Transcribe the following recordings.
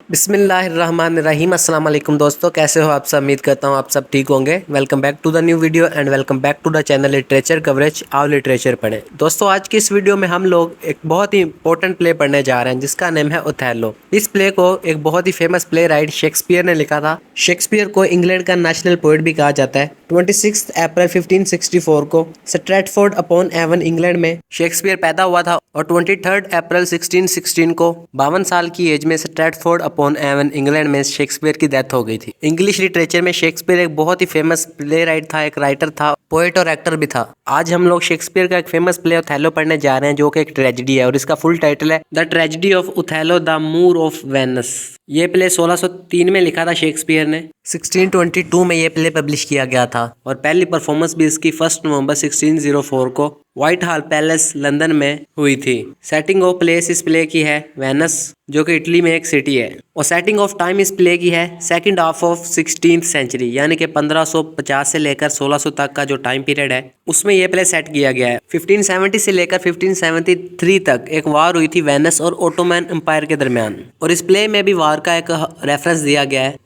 बिस्मिल्लाहिर्रहमानिर्रहीम। अस्सलाम वालेकुम दोस्तों, कैसे हो आप सब? उम्मीद करता हूँ आप सब ठीक होंगे। Welcome back to the new video and welcome back to the channel literature coverage. आओ लिटरेचर पढ़ें। दोस्तों, आज की इस वीडियो में हम लोग एक बहुत ही इंपॉर्टेंट प्ले पढ़ने जा रहे हैं जिसका नेम है ओथेलो। इस प्ले को एक बहुत ही फेमस प्ले राइट शेक्सपियर ने लिखा था। शेक्सपियर को इंग्लैंड का नेशनल पोएट भी कहा जाता है। 26 अप्रैल 1564 को स्ट्रैटफोर्ड अपॉन एवन इंग्लैंड में शेक्सपियर पैदा हुआ था और 23 अप्रैल 1616 को 52 साल की एज में स्ट्रैटफोर्ड अपॉन एवन इंग्लैंड में शेक्सपियर की डेथ हो गई थी। इंग्लिश लिटरेचर में शेक्सपियर एक बहुत ही फेमस प्ले राइट था, एक राइटर था, पोएट और एक्टर भी था। आज हम लोग शेक्सपियर का एक फेमस प्ले ओथेलो पढ़ने जा रहे हैं जो कि एक ट्रेजेडी है और इसका फुल टाइटल है the tragedy of Othello the Moor of Venice. ये प्ले 1603 में लिखा था शेक्सपियर ने। 1622 में ये प्ले पब्लिश किया गया था और पहली परफॉर्मेंस भी इसकी 1 नवंबर 1604 को व्हाइट हॉल पैलेस लंदन में हुई थी। सेटिंग ऑफ प्लेस इस प्ले की है वेनस, जो कि इटली में एक सिटी है, और सेटिंग ऑफ टाइम इस प्ले की है second half of 16th century, यानी कि 1550 से लेकर 1600 तक का जो टाइम पीरियड है उसमें यह प्ले सेट किया गया है। 1570 से लेकर 1573 तक एक वार हुई थी वेनस और ओटोमन एम्पायर के दरमियान, और इस प्ले में भी वार का एक रेफरेंस दिया गया है।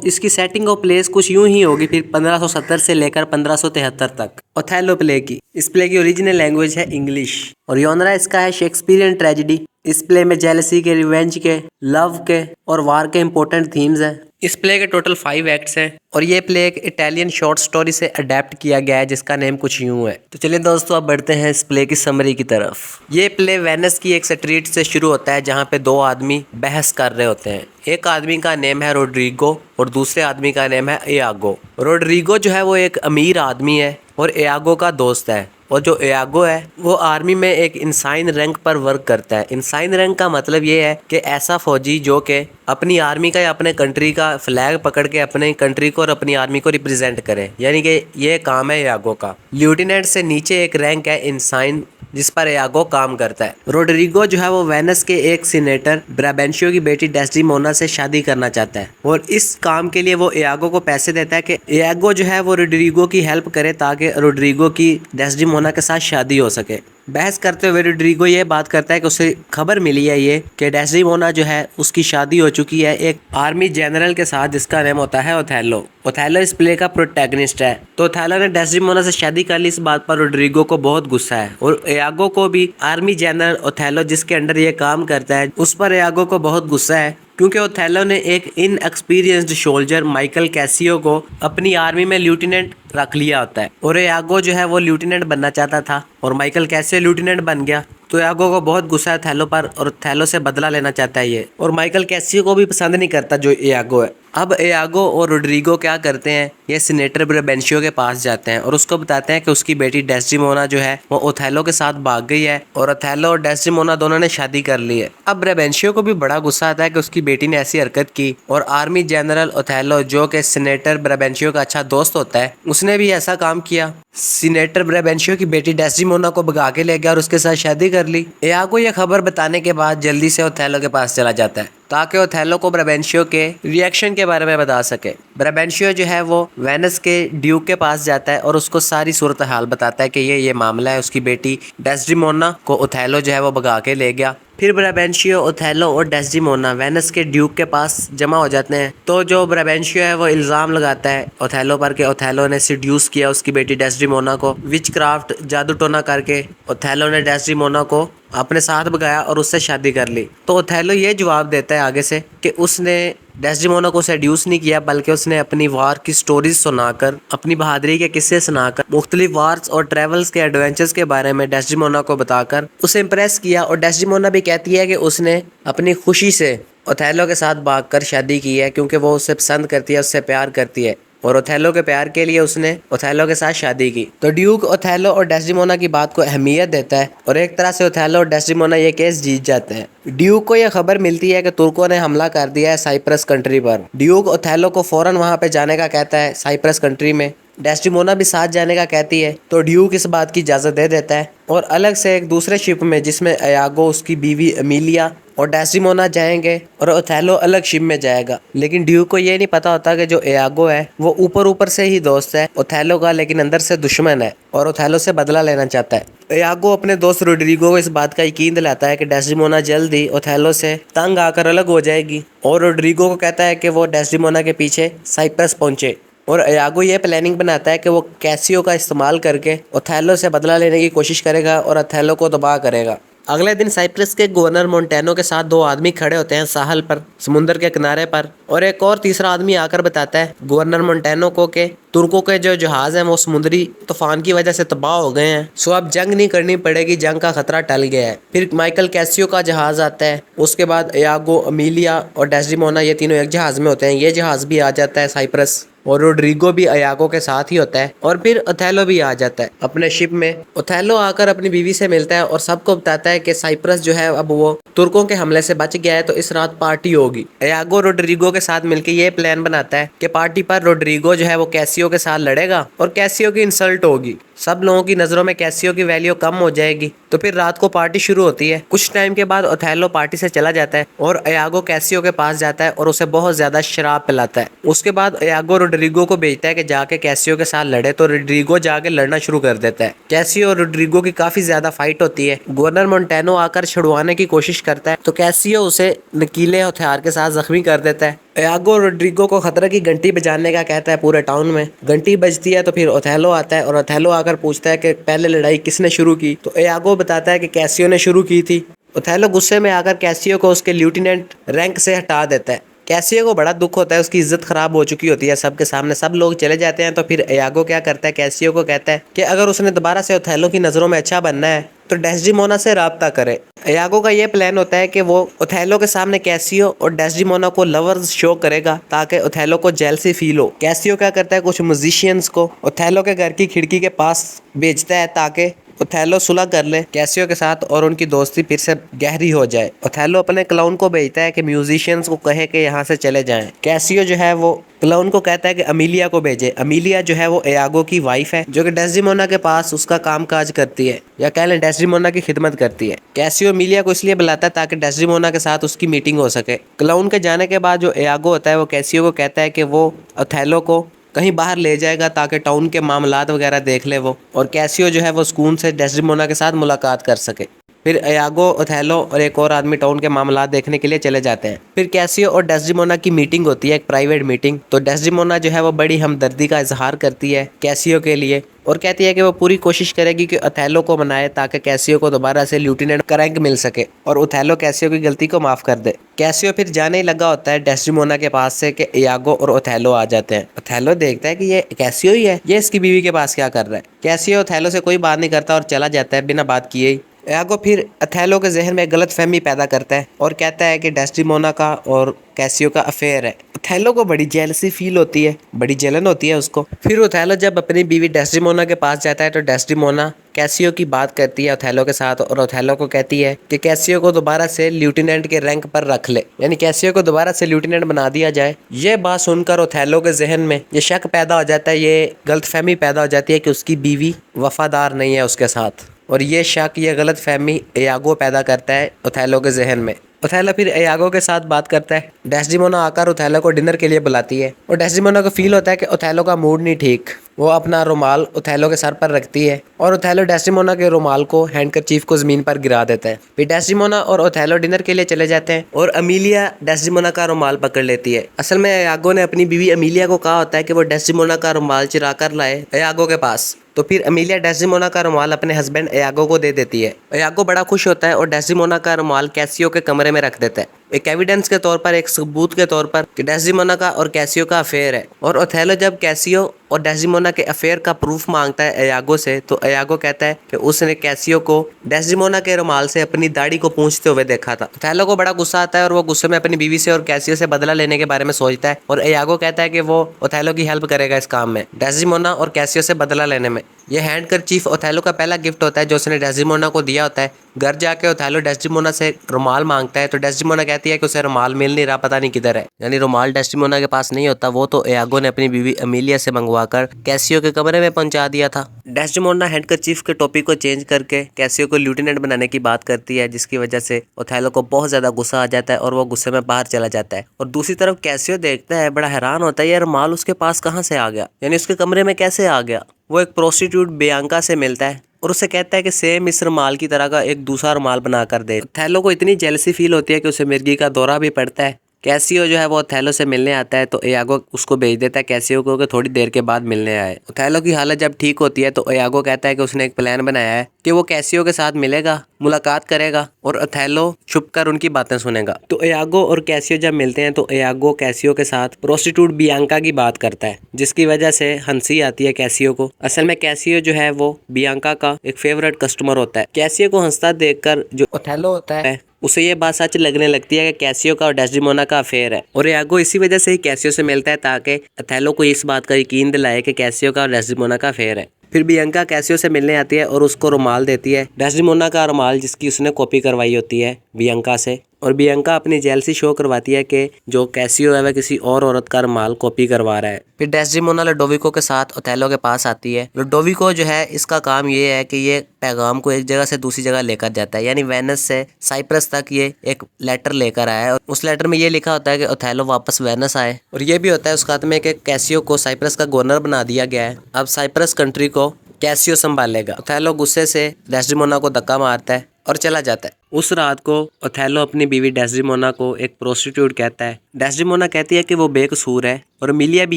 इसकी सेटिंग ऑफ प्लेस कुछ यूं ही होगी फिर 1570 से लेकर 1573 तक। ओथेलो प्ले की इस प्ले की ओरिजिनल लैंग्वेज है इंग्लिश और योनरा इसका है शेक्सपियरियन ट्रेजेडी। इस प्ले में जेलसी के, रिवेंज के, लव के और वार के इंपॉर्टेंट थीम्स हैं। इस प्ले के टोटल 5 एक्ट्स हैं और ये प्ले एक इटालियन शॉर्ट स्टोरी से अडेप्ट किया गया है जिसका नेम कुछ यूं है। तो चलिए दोस्तों, अब बढ़ते हैं इस प्ले की समरी की तरफ। ये प्ले वेनिस की एक स्ट्रीट से शुरू होता है जहाँ पे 2 आदमी बहस कर रहे होते हैं। एक आदमी का नेम है रोड्रिगो और दूसरे आदमी का नेम है इयागो। रोड्रिगो जो है वो एक अमीर आदमी है और इयागो का दोस्त है, और जो इयागो है वो आर्मी में एक इंसाइन रैंक पर वर्क करता है। इंसाइन रैंक का मतलब ये है कि ऐसा फौजी जो कि अपनी आर्मी का या अपने कंट्री का फ्लैग पकड़ के अपने कंट्री को और अपनी आर्मी को रिप्रेजेंट करे, यानी कि ये काम है इयागो का। लेफ्टिनेंट से नीचे एक रैंक है इंसाइन जिस पर इयागो काम करता है। रोड्रिगो जो है वो वेनिस के एक सीनेटर ब्राबेंशियो की बेटी डेस्डिमोना से शादी करना चाहता है और इस काम के लिए वो इयागो को पैसे देता है कि इयागो जो है वो रोड्रिगो की हेल्प करे ताकि रोड्रिगो की डेस्डिमोना के साथ शादी हो सके। बहस करते हुए रोड्रिगो ये बात करता है कि उसे खबर मिली है ये कि डेस्डिमोना जो है उसकी शादी हो चुकी है एक आर्मी जनरल के साथ जिसका नाम होता है ओथेलो। ओथेलो इस प्ले का प्रोटैगनिस्ट है। तो ओथेलो ने डेस्डिमोना से शादी कर ली। इस बात पर रोड्रिगो को बहुत गुस्सा है और इयागो को भी। आर्मी जनरल ओथेलो जिसके अंडर ये काम करता है उस पर इयागो को बहुत गुस्सा है क्योंकि ओथेलो ने एक इनएक्सपीरियंस्ड सोल्जर माइकल कैसियो को अपनी आर्मी में लेफ्टिनेंट रख लिया होता है और इयागो जो है वो लेफ्टिनेंट बनना चाहता था और माइकल कैसियो लेफ्टिनेंट बन गया। तो इयागो को बहुत गुस्सा है थैलो पर और थैलो से बदला लेना चाहता है ये, और माइकल कैसियो को भी पसंद नहीं करता जो इयागो है। अब इयागो और रोड्रिगो क्या करते हैं, ये सीनेटर ब्राबेंशियो के पास जाते हैं और उसको बताते हैं कि उसकी बेटी डेस्डिमोना जो है वो ओथेलो के साथ भाग गई है और ओथेलो और डेस्डिमोना दोनों ने शादी कर ली है। अब ब्राबेंशियो को भी बड़ा गुस्सा आता है कि उसकी बेटी ने ऐसी हरकत की और आर्मी जनरल ओथेलो जो कि सीनेटर ब्राबेंशियो का अच्छा दोस्त होता है उसने भी ऐसा काम किया। सीनेटर ब्राबेंशियो की बेटी डेस्डिमोना को भगा के ले गया और उसके साथ शादी कर ली। इयागो ये खबर बताने के बाद जल्दी से ओथेलो के पास चला जाता है ताकि ओथेलो को ब्राबेंशियो के रिएक्शन के बारे में बता सके। ब्राबेंशियो जो है वो वेनिस के ड्यूक के पास जाता है और उसको सारी सूरत हाल बताता है कि ये मामला है, उसकी बेटी डेस्डिमोना को ओथेलो जो है वो भगा के ले गया। फिर ब्राबेंशियो, ओथेलो और डेस्डिमोना वेनिस के ड्यूक के पास जमा हो जाते हैं। तो जो ब्राबेंशियो है वो इल्ज़ाम लगाता है ओथेलो पर कि ओथेलो ने सिड्यूस किया उसकी बेटी डेस्डिमोना को, विच क्राफ्ट जादू टोना करके ओथेलो ने डेस्डिमोना को अपने साथ भगाया और उससे शादी कर ली। तो ओथेलो ये जवाब देता है आगे से कि उसने डेस्डिमोना को सेड्यूस नहीं किया बल्कि उसने अपनी वार की स्टोरीज सुनाकर, अपनी बहादुरी के किस्से सुनाकर, मुख्तलिफ वार्स और ट्रेवल्स के एडवेंचर्स के बारे में डेस्डिमोना को बताकर उसे इम्प्रेस किया। और डेस्डिमोना भी कहती है कि उसने अपनी खुशी से ओथेलो के साथ भागकर शादी की है क्योंकि वो उससे पसंद करती है, उससे प्यार करती है और ओथेलो के प्यार के लिए उसने ओथेलो के साथ शादी की। तो ड्यूक ओथेलो और डेस्डिमोना की बात को अहमियत देता है और एक तरह से ओथेलो और डेस्डिमोना ये केस जीत जाते हैं। ड्यूक को यह खबर मिलती है कि तुर्कों ने हमला कर दिया है साइप्रस कंट्री पर। ड्यूक ओथेलो को फौरन वहां पे जाने का कहता है साइप्रस कंट्री में डेस्टिमोना भी साथ जाने का कहती है तो ड्यूक इस बात की इजाज़त दे देता है और अलग से एक दूसरे शिप में जिसमें इयागो, उसकी बीवी एमिलिया और डेस्टिमोना जाएंगे और ओथेलो अलग शिप में जाएगा। लेकिन ड्यूक को ये नहीं पता होता कि जो इयागो है वो ऊपर ऊपर से ही दोस्त है ओथेलो का, लेकिन अंदर से दुश्मन है और ओथेलो से बदला लेना चाहता है। इयागो अपने दोस्त रोड्रिगो को इस बात का यकीन दिलाता है कि डेस्टिमोना जल्द ही ओथेलो से तंग आकर अलग हो जाएगी और रोड्रिगो को कहता है कि वो डेस्टिमोना के पीछे साइप्रस पहुंचे और इयागो ये प्लानिंग बनाता है कि वो कैसियो का इस्तेमाल करके ओथेलो से बदला लेने की कोशिश करेगा और ओथेलो को तबाह करेगा। अगले दिन साइप्रस के गवर्नर मोंटेनो के साथ दो आदमी खड़े होते हैं साहल पर, समुंदर के किनारे पर, और एक और तीसरा आदमी आकर बताता है गवर्नर मोंटेनो को कि तुर्कों के जो जहाज हैं वो समुद्री तूफान की वजह से तबाह हो गए हैं, सो अब जंग नहीं करनी पड़ेगी, जंग का खतरा टल गया है। फिर माइकल कैसियो का जहाज आता है, उसके बाद इयागो, एमिलिया और डेस्टिमोना ये तीनों एक जहाज में होते हैं, ये जहाज भी आ जाता है साइप्रस और रोड्रिगो भी इयागो के साथ ही होता है और फिर ओथेलो भी आ जाता है अपने शिप में। ओथेलो आकर अपनी बीवी से मिलता है और सबको बताता है कि साइप्रस जो है अब वो तुर्कों के हमले से बच गया है, तो इस रात पार्टी होगी। इयागो रोड्रिगो के साथ मिलकर ये प्लान बनाता है कि पार्टी पर रोड्रिगो जो है वो कैसियो के साथ लड़ेगा और कैसियो की इंसल्ट होगी, सब लोगों की नज़रों में कैसियो की वैल्यू कम हो जाएगी। तो फिर रात को पार्टी शुरू होती है। कुछ टाइम के बाद ओथेलो पार्टी से चला जाता है और इयागो कैसियो के पास जाता है और उसे बहुत ज़्यादा शराब पिलाता है। उसके बाद इयागो रोड्रिगो को भेजता है कि जाके कैसियो के साथ लड़े, तो रोड्रिगो जाके लड़ना शुरू कर देता है। कैसियो और रोड्रिगो की काफ़ी ज़्यादा फाइट होती है। गवर्नर मोंटेनो आकर छुड़वाने की कोशिश करता है तो कैसियो उसे नकीले हथियार के साथ जख्मी कर देता है। इयागो रोड्रिगो को खतरे की घंटी बजाने का कहता है पूरे टाउन में। घंटी बजती है तो फिर ओथेलो आता है और ओथेलो आकर पूछता है कि पहले लड़ाई किसने शुरू की, तो इयागो बताता है कि कैसियो ने शुरू की थी। ओथेलो गुस्से में आकर कैसियो को उसके लेफ्टिनेंट रैंक से हटा देता है। कैसियो को बड़ा दुख होता है, उसकी इज्जत खराब हो चुकी होती है सबके सामने, सब लोग चले जाते हैं। तो फिर इयागो क्या करता है, कैसियो को कहता है कि अगर उसने दोबारा से ओथेलो की नज़रों में अच्छा बनना है तो डेस्डिमोना से राब्ता करे। इयागो का ये प्लान होता है कि वो ओथेलो के सामने कैसियो और डेस्डिमोना को लवर्स शो करेगा ताकि ओथेलो को जेलसी फील हो। कैसियो क्या करता है, कुछ म्यूजिशियंस को ओथेलो के घर की खिड़की के पास भेजता है ताकि ओथेलो सुलह कर ले कैसियो के साथ और उनकी दोस्ती फिर से गहरी हो जाए। ओथेलो अपने क्लाउन को भेजता है कि म्यूजिशियंस को कहे कि यहाँ से चले जाएं। कैसियो जो है वो क्लाउन को कहता है कि अमीलिया को भेजे। अमीलिया जो है वो इयागो की वाइफ है जो कि डेस्डिमोना के पास उसका काम काज करती है, या कह लें डेस्डिमोना की खिदमत करती है। कैसियो अमीलिया को इसलिए बुलाता है ताकि डेस्डिमोना के साथ उसकी मीटिंग हो सके। क्लाउन के जाने के बाद जो इयागो होता है वो कैसियो को कहता है कि वो ओथेलो को कहीं बाहर ले जाएगा ताकि टाउन के मामलात वगैरह देख ले वो, और कैसियो जो है वो सुकून से डेस्डिमोना के साथ मुलाकात कर सके। फिर इयागो, ओथेलो और एक और आदमी टाउन के मामलात देखने के लिए चले जाते हैं। फिर कैसियो और डेस्डिमोना की मीटिंग होती है, एक प्राइवेट मीटिंग। तो डेस्डिमोना जो है वो बड़ी हमदर्दी का इजहार करती है कैसियो के लिए और कहती है कि वो पूरी कोशिश करेगी कि ओथेलो को मनाए ताकि कैसियो को दोबारा से लेफ्टिनेंट का रैंक मिल सके और ओथेलो कैसियो की गलती को माफ़ कर दे। कैसियो फिर जाने ही लगा होता है डेस्डिमोना के पास से कि इयागो और ओथेलो आ जाते हैं। ओथेलो देखता है कि ये कैसियो ही है, ये इसकी बीवी के पास क्या कर रहा है। कैसियो ओथेलो से कोई बात नहीं करता और चला जाता है बिना बात किए ही। इयागो फिर ओथेलो के जहन में गलत फहमी पैदा करता है और कहता है कि डेस्डिमोना का और कैसियो का अफेयर है। ओथेलो को बड़ी जेलसी फील होती है, बड़ी जलन होती है उसको। फिर ओथेलो जब अपनी बीवी डेस्डिमोना के पास जाता है तो डेस्डिमोना कैसियो की बात करती है ओथेलो के साथ और ओथेलो को कहती है कि कैसियो को दोबारा से लेफ्टिनेंट के रैंक पर रख ले, यानी कैसियो को दोबारा से लेफ्टिनेंट बना दिया जाए। ये बात सुनकर ओथेलो के जहन में ये शक पैदा हो जाता है, ये गलतफहमी पैदा हो जाती है कि उसकी बीवी वफादार नहीं है उसके साथ, और ये शक, ये गलत फहमी इयागो पैदा करता है ओथेलो के जहन में। ओथेलो फिर इयागो के साथ बात करता है। डेस्डिमोना आकर ओथेलो को डिनर के लिए बुलाती है और डेस्डिमोना को फील होता है कि ओथेलो का मूड नहीं ठीक। वो अपना रुमाल ओथेलो के सर पर रखती है और ओथेलो डेस्डिमोना के रुमाल को, हैंडकरचीफ को ज़मीन पर गिरा देता है। फिर डेस्डिमोना और ओथेलो डिनर के लिए चले जाते हैं और अमीलिया डेस्डिमोना का रुमाल पकड़ लेती है। असल में इयागो ने अपनी बीवी अमीलिया को कहा होता है कि वो डेस्डिमोना का रुमाल चुरा कर लाए इयागो के पास। तो फिर अमीलिया डेस्डिमोना का रुमाल अपने हस्बैंड इयागो को दे देती है। इयागो बड़ा खुश होता है और डेस्डिमोना का रुमाल कैसियो के कमरे में रख देता है, एक एविडेंस के तौर पर, एक सबूत के तौर पर कि डेस्डिमोना का और कैसियो का अफेयर है। और ओथेलो जब कैसियो और डेस्डिमोना के अफेयर का प्रूफ मांगता है इयागो से, तो इयागो कहता है कि उसने कैसियो को डेस्डिमोना के रुमाल से अपनी दाढ़ी को पूंछते हुए देखा था। ओथेलो को बड़ा गुस्सा आता है और वो गुस्से में अपनी बीवी से और कैसियो से बदला लेने के बारे में सोचता है और इयागो कहता है कि वो ओथेलो की हेल्प करेगा इस काम में, डेस्डिमोना और कैसियो से बदला लेने में। ये हैंडकरचीफ ओथेलो का पहला गिफ्ट होता है जो उसने डेस्डेमोना को दिया होता है। घर जाके ओथेलो डेस्डेमोना से रुमाल मांगता है तो डेस्डेमोना कहती है कि उसे रुमाल मिल नहीं रहा, पता नहीं किधर है। यानी रुमाल डेस्डेमोना के पास नहीं होता, वो तो इयागो ने अपनी बीवी अमीलिया से मंगवाकर कैसियो के कमरे में पहुंचा दिया था। डेस्डेमोना हैंडकरचीफ के टॉपिक को चेंज करके कैसियो को लेफ्टिनेंट बनाने की बात करती है, जिसकी वजह से ओथेलो को बहुत ज्यादा गुस्सा आ जाता है और वो गुस्से में बाहर चला जाता है। और दूसरी तरफ कैसियो देखता है, बड़ा हैरान होता है, यार रुमाल उसके पास कहाँ से आ गया, यानी उसके कमरे में कैसे आ गया। वो एक प्रोस्टिट्यूट बियांका से मिलता है और उसे कहता है कि सेम इस रुमाल की तरह का एक दूसरा रुमाल बना कर दे। थैलो को इतनी जेलसी फील होती है कि उसे मिर्गी का दौरा भी पड़ता है। कैसियो जो है वो थैलो से मिलने आता है तो इयागो उसको भेज देता है कैसियो को कि थोड़ी देर के बाद मिलने आए। थैलो की हालत जब ठीक होती है तो इयागो कहता है कि उसने एक प्लान बनाया है कि वो कैसियो के साथ मिलेगा, मुलाकात करेगा और ओथेलो छुपकर उनकी बातें सुनेगा। तो इयागो और कैसियो जब मिलते हैं तो इयागो कैसियो के साथ प्रोस्टिट्यूट बियांका की बात करता है, जिसकी वजह से हंसी आती है कैसियो को। असल में कैसियो जो है वो बियांका का एक फेवरेट कस्टमर होता है। कैसियो को हंसता देखकर जो ओथेलो होता है उसे ये बात सच लगने लगती है कि कैसियो का और डेस्डेमोना का अफेयर है। और इयागो इसी वजह से ही कैसियो से मिलता है ताकि ओथेलो को इस बात का यकीन दिलाए कि कैसियो का और डेस्डेमोना का अफेयर है। फिर बियांका कैसियो से मिलने आती है और उसको रुमाल देती है, डेस्डेमोना का रुमाल जिसकी उसने कॉपी करवाई होती है बियांका से। और बियांका अपनी जेलसी शो करवाती है कि जो कैसियो है वह किसी और औरत का रुमाल कॉपी करवा रहा है। फिर डेस्डेमोना लुडोविको के साथ ओथेलो के पास आती है। लुडोविको जो है इसका काम ये है कि ये पैगाम को एक जगह से दूसरी जगह लेकर जाता है, यानी वेनिस से साइप्रस तक ये एक लेटर लेकर आया है। और उस लेटर में ये लिखा होता है कि ओथेलो वापस वेनिस आए, और ये भी होता है उस खाते में कि कैसियो को साइप्रस का गवर्नर बना दिया गया है। अब साइप्रस कंट्री को कैसियो संभालेगा। ओथेलो गुस्से से डेस्डेमोना को धक्का मारता है और चला जाता है। उस रात को ओथेलो अपनी बीवी डेस्डेमोना को एक प्रोस्टिट्यूट कहता है। डेस्डेमोना कहती है कि वो बेकसूर है और अमीलिया भी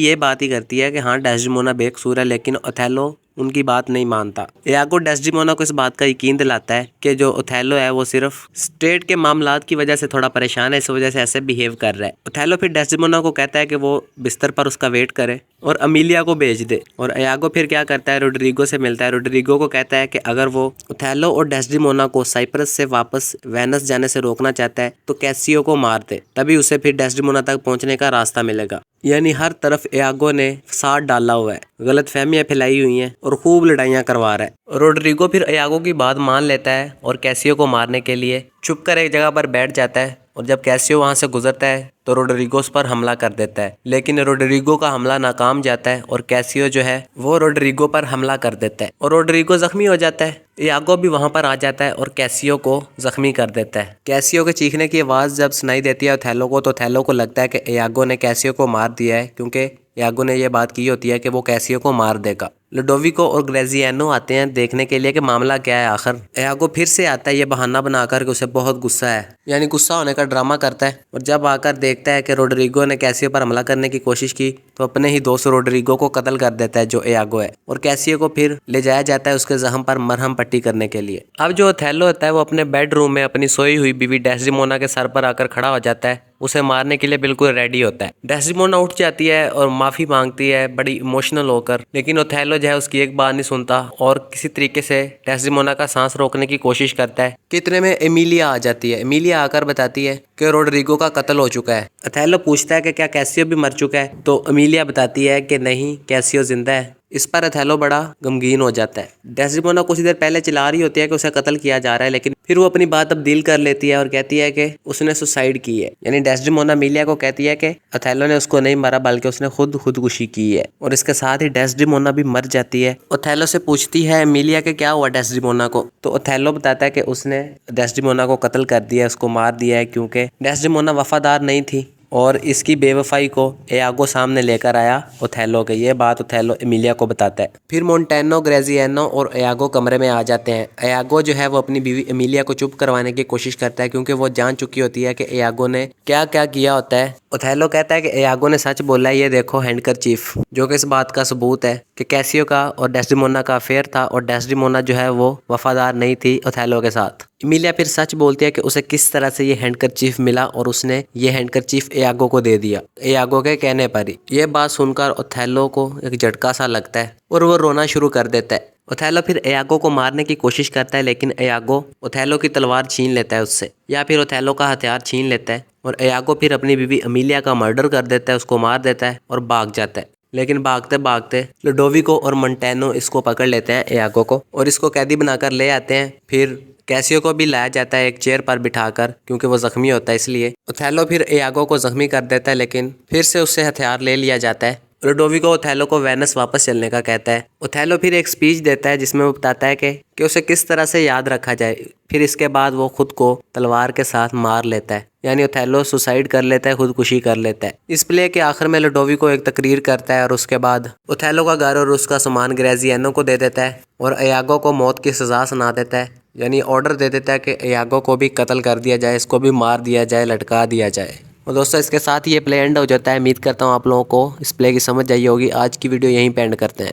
ये बात ही करती है कि हाँ डेस्डेमोना बेकसूर है, लेकिन ओथेलो उनकी बात नहीं मानता। इयागो डेस्डेमोना को इस बात का यकीन दिलाता है कि जो ओथेलो है वो सिर्फ स्टेट के मामलात की वजह से थोड़ा परेशान है, इस वजह से ऐसे बिहेव कर रहा है। ओथेलो फिर डेस्डेमोना को कहता है कि वो बिस्तर पर उसका वेट करे और अमीलिया को भेज दे। और इयागो फिर क्या करता है, रोड्रिगो से मिलता है। रोड्रिगो को कहता है कि अगर वो ओथेलो और डेस्डेमोना को साइप्रस से वापस वेनिस जाने से रोकना चाहता है तो कैसियो को मार दे, तभी उसे फिर डेस्डेमोना तक पहुंचने का रास्ता मिलेगा। यानी हर तरफ इयागो ने साथ डाला हुआ है, गलत फहमियाँ फैलाई हुई हैं और खूब लड़ाइयाँ करवा रहा है। रोड्रिगो फिर इयागो की बात मान लेता है और कैसियो को मारने के लिए छुपकर एक जगह पर बैठ जाता है। और जब कैसियो वहां से गुजरता है तो रोड्रिगो उस पर हमला कर देता है, लेकिन रोड्रिगो का हमला नाकाम जाता है और कैसियो जो है वो रोड्रिगो पर हमला कर देता है और रोड्रिगो जख्मी हो जाता है। इयागो भी वहां पर आ जाता है और कैसियो को जख्मी कर देता है। कैसियो के चीखने की आवाज़ जब सुनाई देती है ओथेलो को, तो ओथेलो को लगता है कि इयागो ने कैसियो को मार दिया है, क्योंकि इयागो ने यह बात की होती है कि वो कैसियो को मार देगा। लुडोविको और ग्रेजियानो आते हैं देखने के लिए कि मामला क्या है आखिर। इयागो फिर से आता है ये बहाना बनाकर कि उसे बहुत गुस्सा है, यानी गुस्सा होने का ड्रामा करता है। और जब आकर देखता है कि रोड्रिगो ने कैसियो पर हमला करने की कोशिश की तो अपने ही दोस्त रोड्रिगो को कत्ल कर देता है जो इयागो है। और कैसियो को फिर ले जाया जाता है उसके जख्म पर मरहम पट्टी करने के लिए। अब जो ओथेलो होता है वो अपने बेडरूम में अपनी सोई हुई बीवी डेस्डेमोना के सर पर आकर खड़ा हो जाता है, उसे मारने के लिए बिल्कुल रेडी होता है। डेस्डेमोना उठ जाती है और माफ़ी मांगती है बड़ी इमोशनल होकर, लेकिन ओथेलो जो है उसकी एक बात नहीं सुनता और किसी तरीके से डेस्डेमोना का सांस रोकने की कोशिश करता है। कितने में एमिलिया आ जाती है। एमिलिया आकर बताती है कि रोड्रिगो का कत्ल हो चुका है। ओथेलो पूछता है कि क्या कैसियो भी मर चुका है, तो एमिलिया बताती है कि नहीं, कैसियो जिंदा है। इस पर ओथेलो बड़ा गमगीन हो जाता है। डेस्डेमोना कुछ देर पहले चिल्ला रही होती है कि उसे कत्ल किया जा रहा है, लेकिन फिर वो अपनी बात तब्दील कर लेती है और कहती है कि उसने सुसाइड की है। यानी डेस्डेमोना एमिलिया को कहती है कि ओथेलो ने उसको नहीं मारा बल्कि उसने खुदकुशी की है। और इसके साथ ही डेस्डेमोना भी मर जाती है। ओथेलो से पूछती है एमिलिया के क्या हुआ डेस्डेमोना को, तो ओथेलो बताता है कि उसने डेस्डेमोना को कत्ल कर दिया, उसको मार दिया है, क्योंकि डेस्डेमोना वफादार नहीं थी और इसकी बेवफाई को इयागो सामने लेकर आया ओथेलो के। ये बात ओथेलो एमिलिया को बताता है। फिर मोंटेनो, ग्रेजियानो और इयागो कमरे में आ जाते हैं। इयागो जो है वो अपनी बीवी एमिलिया को चुप करवाने की कोशिश करता है, क्योंकि वो जान चुकी होती है कि इयागो ने क्या क्या किया होता है। ओथेलो कहता है कि इयागो ने सच बोला है, ये देखो हैंडकरचीफ, जो कि इस बात का सबूत है कि कैसियो का और डेस्डेमोना का अफेयर था और डेस्डेमोना जो है वो वफादार नहीं थी ओथेलो के साथ। एमिलिया फिर सच बोलती है कि उसे किस तरह से ये हैंडकरचीफ मिला और उसने ये हैंडकरचीफ इयागो को दे दिया, इयागो के कहने पर ही। ये बात सुनकर ओथेलो को एक झटका सा लगता है और वो रोना शुरू कर देता है। ओथेलो फिर इयागो को मारने की कोशिश करता है, लेकिन इयागो ओथेलो की तलवार छीन लेता है उससे, या फिर ओथेलो का हथियार छीन लेता है और इयागो फिर अपनी बीवी एमिलिया का मर्डर कर देता है, उसको मार देता है और भाग जाता है। लेकिन भागते भागते लुडोविको और मोंटेनो इसको पकड़ लेते हैं इयागो को और इसको कैदी बनाकर ले आते हैं। फिर कैसियो को भी लाया जाता है एक चेयर पर बिठाकर, क्योंकि वो जख्मी होता है इसलिए। ओथेलो फिर इयागो को जख्मी कर देता है, लेकिन फिर से उससे हथियार ले लिया जाता है। लुडोविको ओथेलो को वेनिस वापस चलने का कहता है। ओथेलो फिर एक स्पीच देता है जिसमें वो बताता है कि उसे किस तरह से याद रखा जाए। फिर इसके बाद वो खुद को तलवार के साथ मार लेता है, यानी ओथेलो सुसाइड कर लेता है, खुदकुशी कर लेता है। इस प्ले के आखिर में लुडोविको एक तकरीर करता है और उसके बाद ओथेलो का घर और उसका सामान ग्रेजियानो को दे देता है और इयागो को मौत की सज़ा सुना देता है, यानी ऑर्डर दे देता है कि इयागो को भी कत्ल कर दिया जाए, इसको भी मार दिया जाए, लटका दिया जाए। और दोस्तों इसके साथ ये प्ले एंड हो जाता है। उम्मीद करता हूँ आप लोगों को इस प्ले की समझ आई होगी। आज की वीडियो यहीं पे एंड करते हैं।